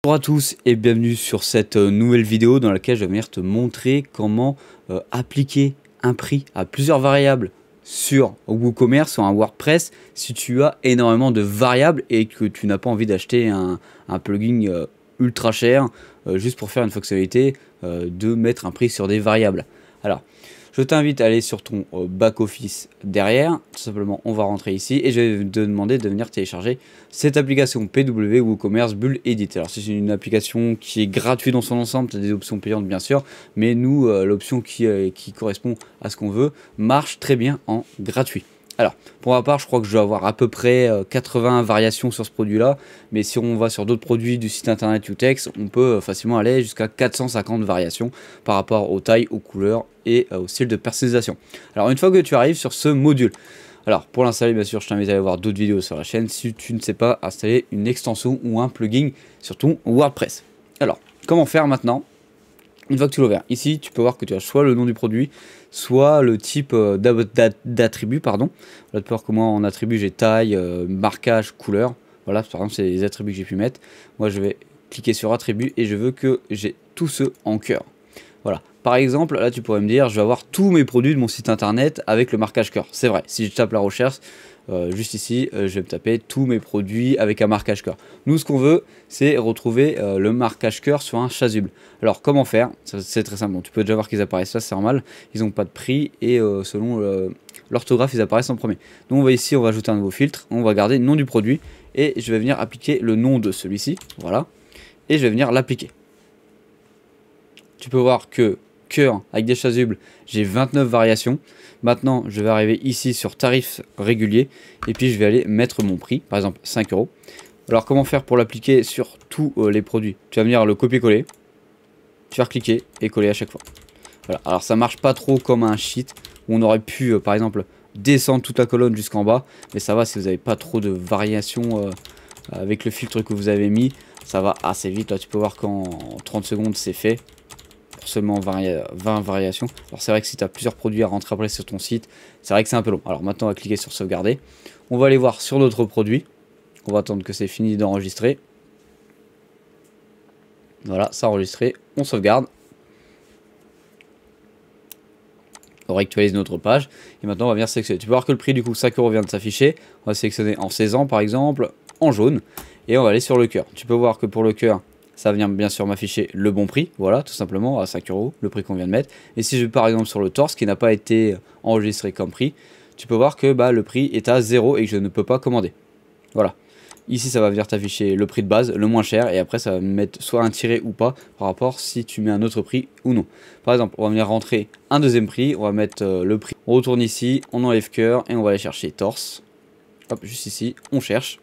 Bonjour à tous et bienvenue sur cette nouvelle vidéo dans laquelle je vais venir te montrer comment appliquer un prix à plusieurs variables sur WooCommerce ou un WordPress si tu as énormément de variables et que tu n'as pas envie d'acheter un plugin ultra cher juste pour faire une fonctionnalité de mettre un prix sur des variables. Alors, je t'invite à aller sur ton back-office derrière. Tout simplement, on va rentrer ici et je vais te demander de venir télécharger cette application PW WooCommerce Bull Edit. Alors, c'est une application qui est gratuite dans son ensemble. Tu as des options payantes, bien sûr, mais nous, l'option qui correspond à ce qu'on veut marche très bien en gratuit. Alors, pour ma part, je crois que je dois avoir à peu près 80 variations sur ce produit-là. Mais si on va sur d'autres produits du site internet Utex, on peut facilement aller jusqu'à 450 variations par rapport aux tailles, aux couleurs et au style de personnalisation. Alors, une fois que tu arrives sur ce module, alors pour l'installer, bien sûr, je t'invite à aller voir d'autres vidéos sur la chaîne si tu ne sais pas installer une extension ou un plugin sur ton WordPress. Alors, comment faire maintenant ? Une fois que tu l'as ouvert, ici tu peux voir que tu as soit le nom du produit, soit le type d'attribut, pardon. Là tu peux voir que moi en attribut j'ai taille, marquage, couleur. Voilà, par exemple c'est les attributs que j'ai pu mettre. Moi je vais cliquer sur attribut et je veux que j'ai tous ceux en cœur. Voilà, par exemple là tu pourrais me dire je vais avoir tous mes produits de mon site internet avec le marquage cœur. C'est vrai, si je tape la recherche, juste ici, je vais me taper tous mes produits avec un marquage cœur. Nous, ce qu'on veut, c'est retrouver le marquage cœur sur un chasuble. Alors, comment faire? C'est très simple. Bon, tu peux déjà voir qu'ils apparaissent là, c'est normal. Ils n'ont pas de prix et selon l'orthographe, ils apparaissent en premier. Donc, on va ici, on va ajouter un nouveau filtre. On va garder le nom du produit et je vais venir appliquer le nom de celui-ci. Voilà. Et je vais venir l'appliquer. Tu peux voir que cœur avec des chasubles, j'ai 29 variations. Maintenant, je vais arriver ici sur tarif régulier et puis je vais aller mettre mon prix, par exemple 5 €. Alors, comment faire pour l'appliquer sur tous les produits? Tu vas venir le copier-coller, tu vas cliquer et coller à chaque fois. Voilà. Alors, ça marche pas trop comme un sheet où on aurait pu, par exemple, descendre toute la colonne jusqu'en bas, mais ça va si vous n'avez pas trop de variations avec le filtre que vous avez mis, ça va assez vite. Là, tu peux voir qu'en 30 secondes, c'est fait. Seulement 20 variations. Alors c'est vrai que si tu as plusieurs produits à rentrer après sur ton site, c'est vrai que c'est un peu long. Alors maintenant on va cliquer sur sauvegarder. On va aller voir sur notre produit. On va attendre que c'est fini d'enregistrer. Voilà, ça a enregistré. On sauvegarde. On réactualise notre page. Et maintenant on va venir sélectionner. Tu peux voir que le prix du coup 5 € vient de s'afficher. On va sélectionner en 16 ans par exemple, en jaune. Et on va aller sur le cœur. Tu peux voir que pour le cœur, ça vient bien sûr m'afficher le bon prix, voilà, tout simplement, à 5 €, le prix qu'on vient de mettre. Et si je vais par exemple sur le torse, qui n'a pas été enregistré comme prix, tu peux voir que le prix est à 0 et que je ne peux pas commander. Voilà. Ici, ça va venir t'afficher le prix de base, le moins cher, et après, ça va mettre soit un tiré ou pas, par rapport si tu mets un autre prix ou non. Par exemple, on va venir rentrer un deuxième prix, on va mettre le prix. On retourne ici, on enlève cœur, et on va aller chercher torse. Hop, juste ici, on cherche.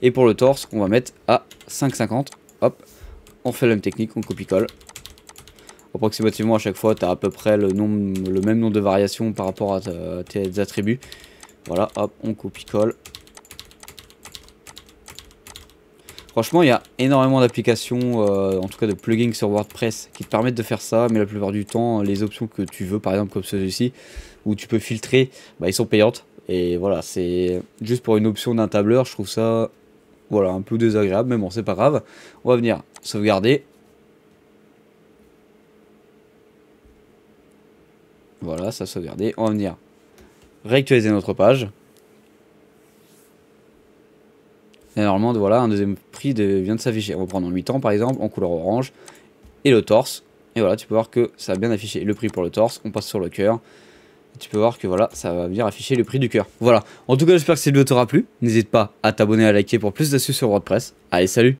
Et pour le torse, on va mettre à 5,50. Hop, on fait la même technique, on copie-colle. Approximativement, à chaque fois, tu as à peu près le même nombre de variations par rapport à tes attributs. Voilà, hop, on copie-colle. Franchement, il y a énormément d'applications, en tout cas de plugins sur WordPress qui te permettent de faire ça. Mais la plupart du temps, les options que tu veux, par exemple comme celui-ci, où tu peux filtrer, ils sont payantes. Et voilà, c'est juste pour une option d'un tableur, je trouve ça... Voilà, un peu désagréable, mais bon, c'est pas grave. On va venir sauvegarder. Voilà, ça a sauvegardé. On va venir réactualiser notre page. Et normalement, voilà, un deuxième prix vient de s'afficher. On va prendre en 8 ans, par exemple, en couleur orange. Et le torse. Et voilà, tu peux voir que ça a bien affiché le prix pour le torse. On passe sur le cœur. Tu peux voir que voilà, ça va venir afficher le prix du cœur. Voilà, en tout cas j'espère que cette vidéo t'aura plu. N'hésite pas à t'abonner, à liker pour plus d'astuces sur WordPress. Allez, salut!